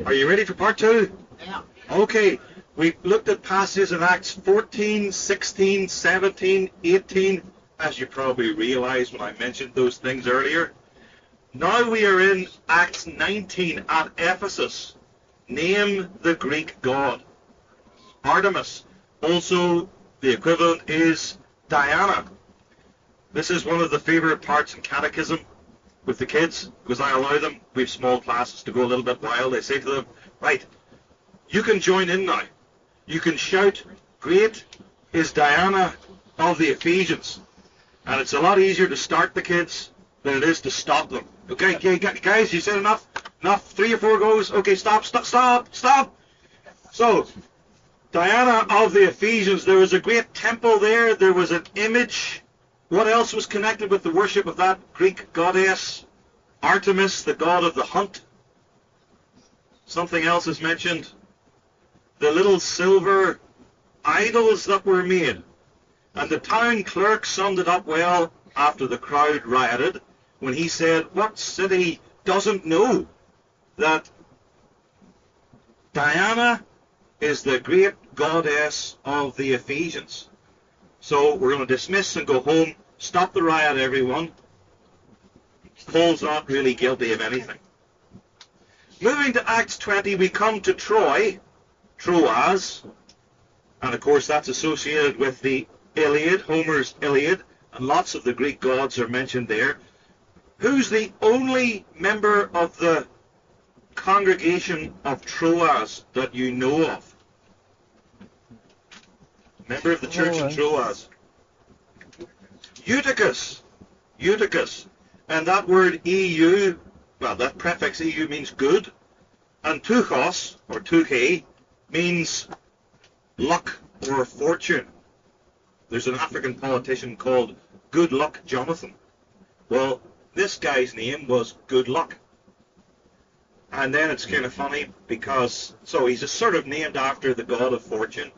Are you ready for part 2? Yeah. Okay, we looked at passages in Acts 14, 16, 17, 18, as you probably realized when I mentioned those things earlier. Now we are in Acts 19 at Ephesus. Name the Greek god. Artemis. Also, the equivalent is Diana. This is one of the favorite parts in catechism with the kids, because I allow them, we have small classes, to go a little bit wild. I say to them, right, you can join in now. You can shout, great is Diana of the Ephesians. And it's a lot easier to start the kids than it is to stop them. Okay, guys, you said enough? Enough? 3 or 4 goes? Okay, stop. So, Diana of the Ephesians, there was a great temple there. There was an image. What else was connected with the worship of that Greek goddess? Artemis, the god of the hunt. Something else is mentioned. The little silver idols that were made. And the town clerk summed it up well after the crowd rioted when he said, what city doesn't know that Diana is the great goddess of the Ephesians? So we're going to dismiss and go home. Stop the riot, everyone. Paul's not really guilty of anything. Moving to Acts 20, we come to Troas, and of course that's associated with the Iliad, Homer's Iliad, and lots of the Greek gods are mentioned there. Who's the only member of the congregation of Troas that you know of? Member of the church in Troas. Eutychus. And that word EU, well, that prefix EU means good, and tuchos, or tuche, means luck or fortune. There's an African politician called Good Luck Jonathan. Well, this guy's name was Good Luck. And then it's kind of funny because, so he's sort of named after the god of fortune,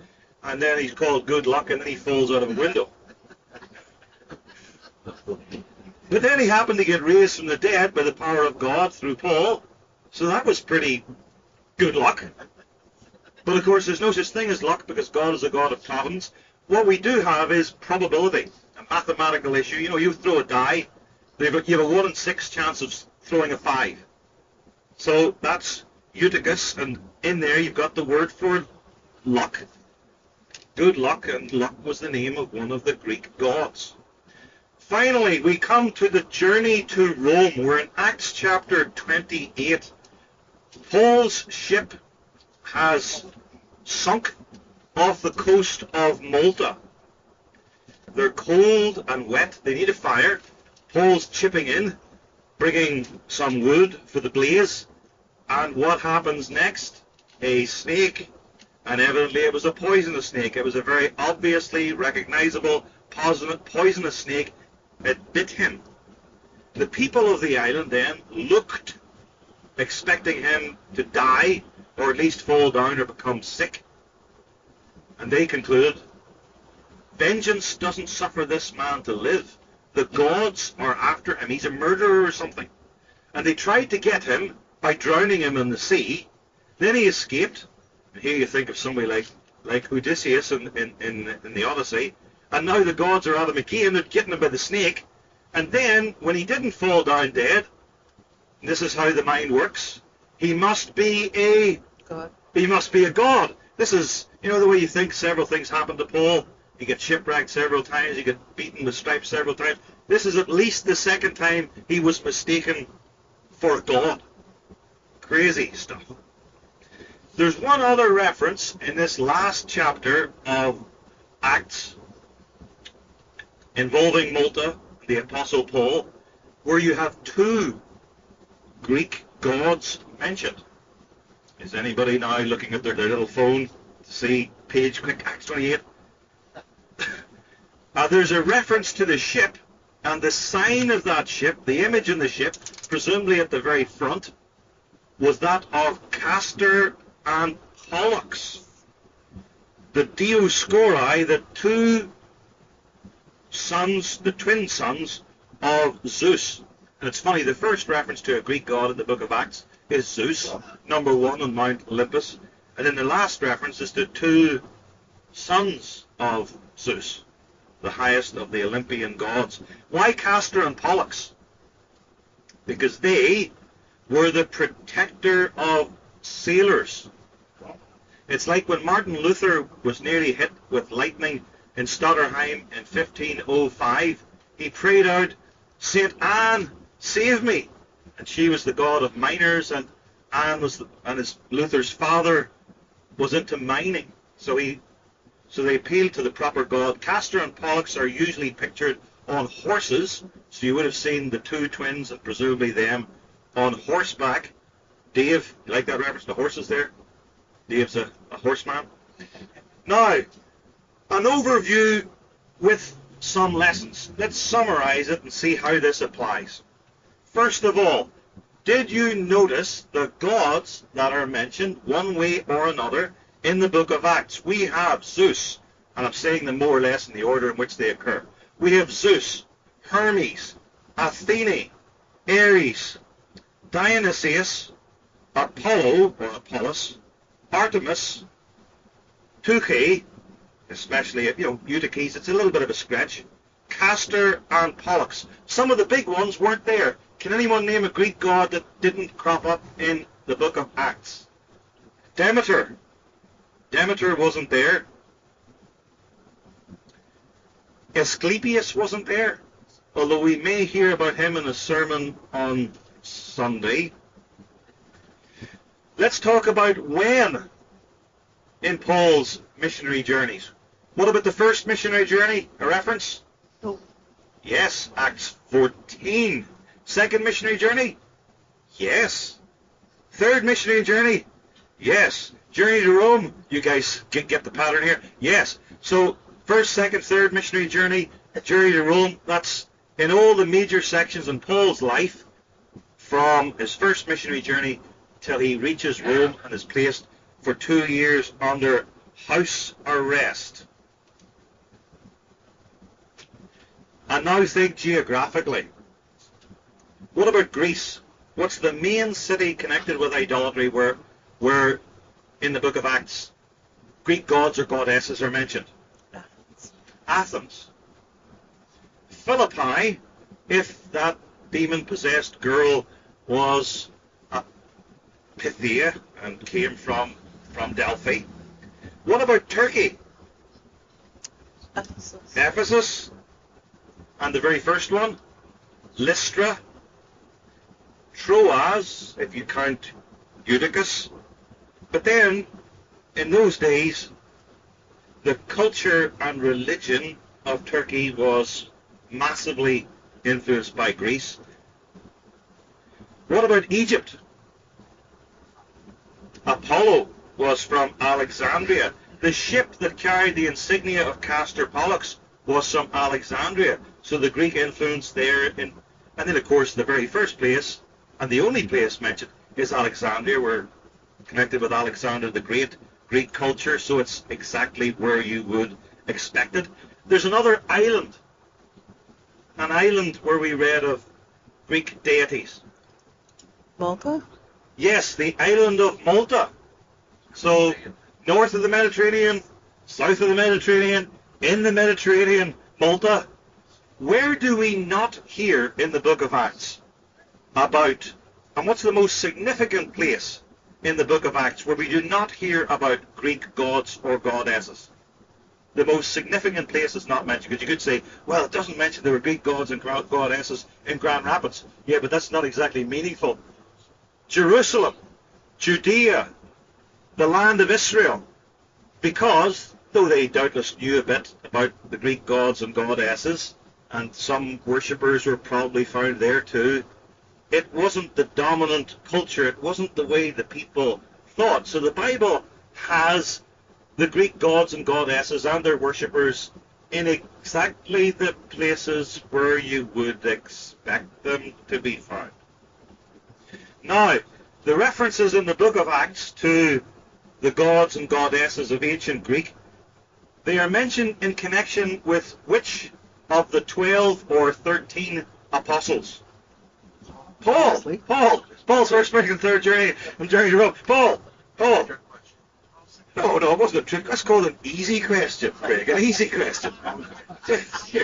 and then he's called Good Luck, and then he falls out of a window. But then he happened to get raised from the dead by the power of God through Paul, so that was pretty good luck. But of course there's no such thing as luck because God is a God of providence. What we do have is probability, a mathematical issue. You know, you throw a die, you have a 1 in 6 chance of throwing a 5. So that's Eutychus, and in there you've got the word for luck. Good luck, and luck was the name of one of the Greek gods. Finally, we come to the journey to Rome. We're in Acts chapter 28. Paul's ship has sunk off the coast of Malta. They're cold and wet. They need a fire. Paul's chipping in, bringing some wood for the blaze. And what happens next? A snake, and evidently it was a poisonous snake. It was a very obviously recognizable poisonous snake. It bit him. The people of the island then looked, expecting him to die, or at least fall down or become sick. And they concluded, vengeance doesn't suffer this man to live. The gods are after him. He's a murderer or something. And they tried to get him by drowning him in the sea. Then he escaped. And here you think of somebody like Odysseus in the Odyssey. And now the gods are at him again. They're getting him by the snake. And then, when he didn't fall down dead, this is how the mind works, he must be a god. He must be a god. This is, you know, the way you think several things happened to Paul. He gets shipwrecked several times. He gets beaten with stripes several times. This is at least the second time he was mistaken for God. Crazy stuff. There's one other reference in this last chapter of Acts involving Malta, the Apostle Paul, where you have 2 Greek gods mentioned. Is anybody now looking at their little phone to see page quick, Acts 28? There's a reference to the ship, and the sign of that ship, the image in the ship, presumably at the very front, was that of Castor and Pollux, the Dioscuri, the 2 sons, the twin sons of Zeus. And it's funny, the first reference to a Greek god in the book of Acts is Zeus, number one on Mount Olympus. And then the last reference is to two sons of Zeus, the highest of the Olympian gods. Why Castor and Pollux? Because they were the protector of sailors. It's like when Martin Luther was nearly hit with lightning in Stutterheim in 1505, he prayed out, "Saint Anne, save me!" And she was the god of miners, and Anne was Luther's father was into mining. So they appealed to the proper god. Castor and Pollux are usually pictured on horses, so you would have seen the two twins and presumably them on horseback. Dave, you like that reference to horses there? Dave's a horseman. Now, an overview with some lessons. Let's summarize it and see how this applies. First of all, did you notice the gods that are mentioned one way or another in the book of Acts? We have Zeus, and I'm saying them more or less in the order in which they occur. We have Zeus, Hermes, Athene, Ares, Dionysius, Apollo or Apollos, Artemis, Tuche, especially Eutyches, it's a little bit of a stretch, Castor and Pollux. Some of the big ones weren't there. Can anyone name a Greek god that didn't crop up in the book of Acts? Demeter. Demeter wasn't there. Asclepius wasn't there, although we may hear about him in a sermon on Sunday. Let's talk about when in Paul's missionary journeys. What about the first missionary journey? A reference? No. Yes, Acts 14. Second missionary journey? Yes. Third missionary journey? Yes. Journey to Rome? You guys get the pattern here? Yes. So, first, second, third missionary journey to Rome, that's in all the major sections in Paul's life, from his first missionary journey till he reaches Rome and is placed for 2 years under house arrest. And now think geographically. What about Greece? What's the main city connected with idolatry where in the book of Acts Greek gods or goddesses are mentioned? Athens. Philippi, if that demon-possessed girl was a Pythia and came from Delphi. What about Turkey? Ephesus. Ephesus. And the very first one, Lystra. Troas, if you count Eutychus. But then, in those days, the culture and religion of Turkey was massively influenced by Greece. What about Egypt? Apollo was from Alexandria. The ship that carried the insignia of Castor Pollux was from Alexandria. So the Greek influence there. And then, of course, the very first place, and the only place mentioned, is Alexandria. We're connected with Alexander the Great, Greek culture, so it's exactly where you would expect it. There's another island, an island where we read of Greek deities. Malta? Yes, the island of Malta. So, north of the Mediterranean, south of the Mediterranean, in the Mediterranean, Malta. Where do we not hear in the book of Acts about, and what's the most significant place in the book of Acts where we do not hear about Greek gods or goddesses? The most significant place is not mentioned, because you could say, well, it doesn't mention there were Greek gods and goddesses in Grand Rapids. Yeah, but that's not exactly meaningful. Jerusalem, Judea, the land of Israel, because, though they doubtless knew a bit about the Greek gods and goddesses, and some worshippers were probably found there too, it wasn't the dominant culture, it wasn't the way the people thought. So the Bible has the Greek gods and goddesses and their worshippers in exactly the places where you would expect them to be found. Now, the references in the book of Acts to the gods and goddesses of ancient Greek, they are mentioned in connection with which of the 12 or 13 apostles? Paul. Paul's first, second, third journey from journey to Rome. Paul. No, it wasn't a trick. Let's call it an easy question, Craig. An easy question.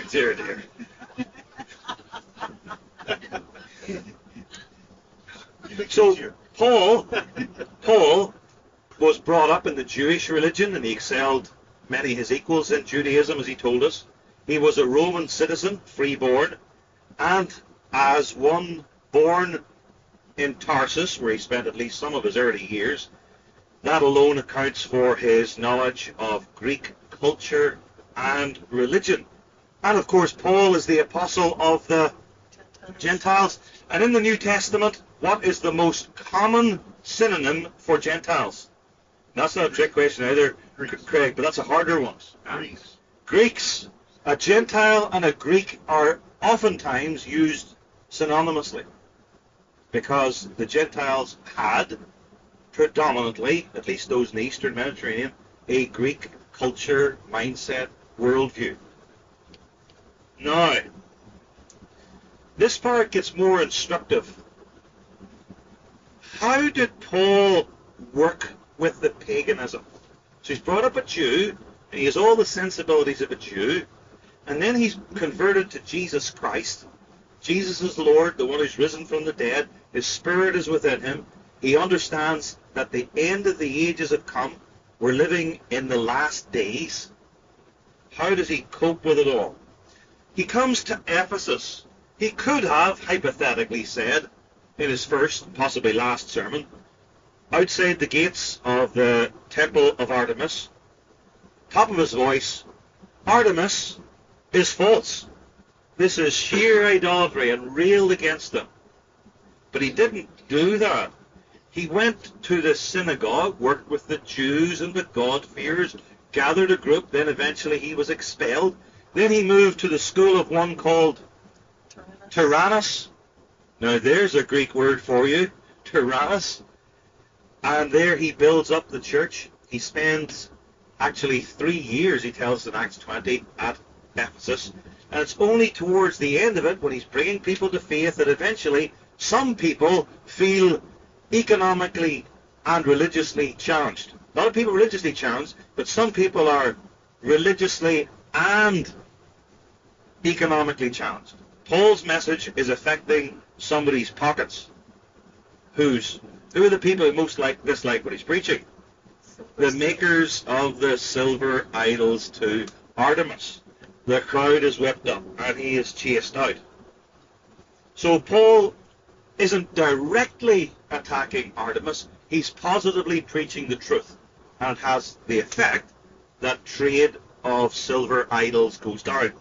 Dear. So Paul was brought up in the Jewish religion, and he excelled many of his equals in Judaism, as he told us. He was a Roman citizen, freeborn, and as one born in Tarsus, where he spent at least some of his early years, that alone accounts for his knowledge of Greek culture and religion. And of course, Paul is the apostle of the Gentiles. And in the New Testament, what is the most common synonym for Gentiles? That's not a trick question either, Craig, but that's a harder one. Greeks. A Gentile and a Greek are oftentimes used synonymously, because the Gentiles had predominantly, at least those in the Eastern Mediterranean, a Greek culture, mindset, worldview. Now, this part gets more instructive. How did Paul work with the paganism? So he's brought up a Jew, and he has all the sensibilities of a Jew, and then he's converted to Jesus Christ. Jesus is the Lord, the one who's risen from the dead. His Spirit is within him. He understands that the end of the ages have come. We're living in the last days. How does he cope with it all? He comes to Ephesus. He could have, hypothetically said, in his first, possibly last sermon, outside the gates of the temple of Artemis, top of his voice, Artemis is false. This is sheer idolatry, and railed against them. But he didn't do that. He went to the synagogue, worked with the Jews and the God-fearers, gathered a group, then eventually he was expelled. Then he moved to the school of one called Tyrannus. Now there's a Greek word for you, Tyrannus. And there he builds up the church. He spends actually 3 years, he tells us in Acts 20, at Ephesus. And it's only towards the end of it, when he's bringing people to faith, that eventually some people feel economically and religiously challenged. A lot of people religiously challenged, but some people are religiously and economically challenged. Paul's message is affecting somebody's pockets. Who are the people who most dislike what he's preaching? The makers of the silver idols to Artemis. The crowd is whipped up and he is chased out. So Paul isn't directly attacking Artemis. He's positively preaching the truth, and it has the effect that trade of silver idols goes down.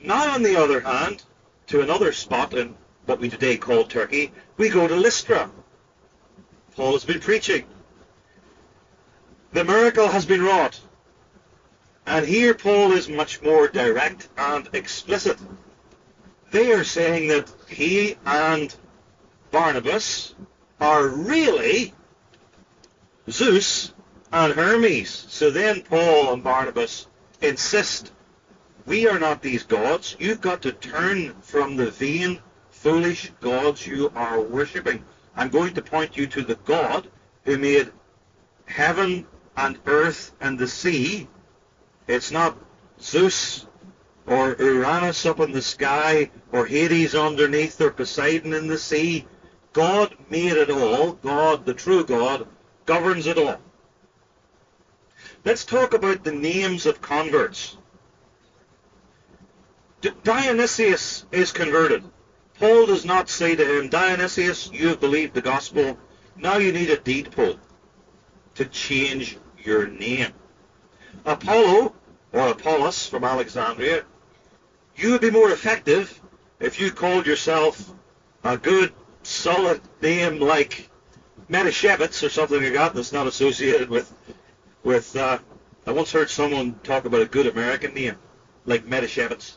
Now, on the other hand, to another spot in what we today call Turkey, we go to Lystra. Paul has been preaching. The miracle has been wrought. And here Paul is much more direct and explicit. They are saying that he and Barnabas are really Zeus and Hermes. So then Paul and Barnabas insist, we are not these gods. You've got to turn from the vain, foolish gods you are worshipping. I'm going to point you to the God who made heaven and earth and the sea. It's not Zeus or Uranus up in the sky or Hades underneath or Poseidon in the sea. God made it all. God, the true God, governs it all. Let's talk about the names of converts. Dionysius is converted. Paul does not say to him, Dionysius, you have believed the gospel. Now you need a deed poll to change your name. Apollo, or Apollos from Alexandria, you would be more effective if you called yourself a good, solid name like Metashevitz or something like that that's not associated with I once heard someone talk about a good American name, like Metashevitz.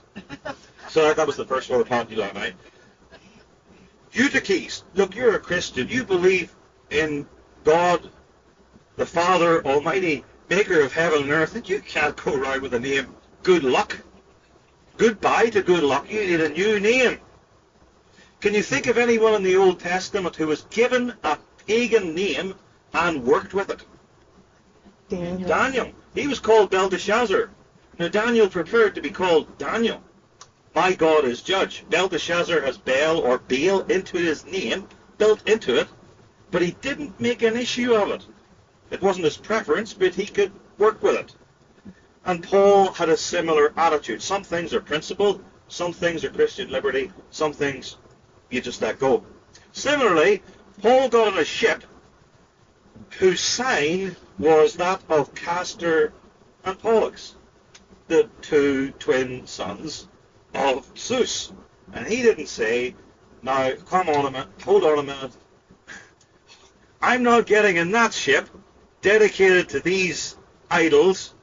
So that was the first one upon you, right? Eutyches, look, you're a Christian. You believe in God, the Father Almighty, maker of heaven and earth, and you can't go around with the name Good Luck. Goodbye to Good Luck. You need a new name. Can you think of anyone in the Old Testament who was given a pagan name and worked with it? Daniel. Daniel. He was called Belteshazzar. Now Daniel preferred to be called Daniel. My God is judge. Belteshazzar has Bel or Baal into his name, built into it, but he didn't make an issue of it. It wasn't his preference, but he could work with it. And Paul had a similar attitude. Some things are principle, some things are Christian liberty, some things you just let go. Similarly, Paul got on a ship whose sign was that of Castor and Pollux, the two twin sons of Zeus. And he didn't say, now, come on a minute, hold on a minute, I'm not getting in that ship dedicated to these idols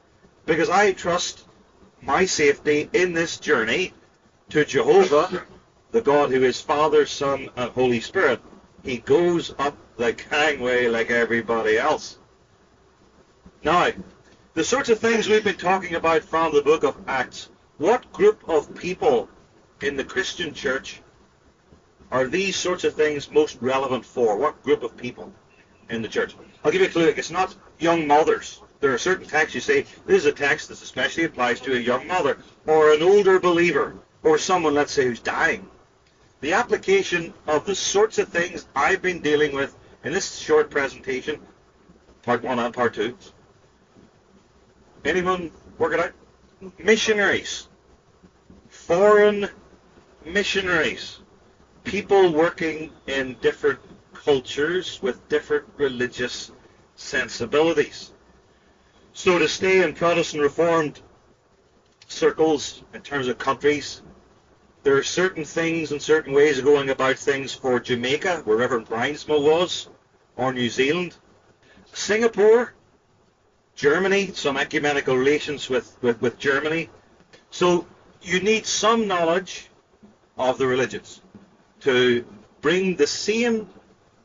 because I trust my safety in this journey to Jehovah, the God who is Father, Son, and Holy Spirit. He goes up the gangway like everybody else. Now, the sorts of things we've been talking about from the book of Acts, what group of people in the Christian church are these sorts of things most relevant for? What group of people in the church? I'll give you a clue. It's not young mothers. There are certain texts you say, this is a text that especially applies to a young mother or an older believer or someone, let's say, who's dying. The application of the sorts of things I've been dealing with in this short presentation, part 1 and part 2. Anyone work it out? Missionaries. Foreign missionaries. People working in different cultures with different religious sensibilities. So to stay in Protestant Reformed circles in terms of countries, there are certain things and certain ways of going about things for Jamaica, where Reverend Brinesmo was, or New Zealand. Singapore, Germany, some ecumenical relations with Germany. So you need some knowledge of the religions to bring the same,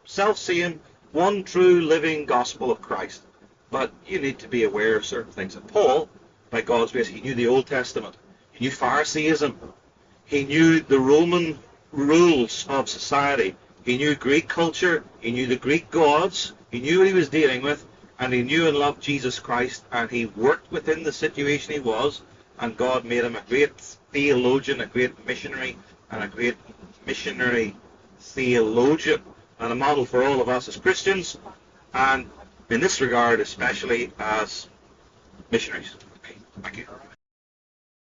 self-same, one true living gospel of Christ. But you need to be aware of certain things. And Paul, by God's grace, he knew the Old Testament. He knew Phariseeism. He knew the Roman rules of society. He knew Greek culture. He knew the Greek gods. He knew what he was dealing with. And he knew and loved Jesus Christ. And he worked within the situation he was. And God made him a great theologian, a great missionary, and a great missionary theologian. And a model for all of us as Christians. And in this regard, especially as missionaries. Okay, thank you.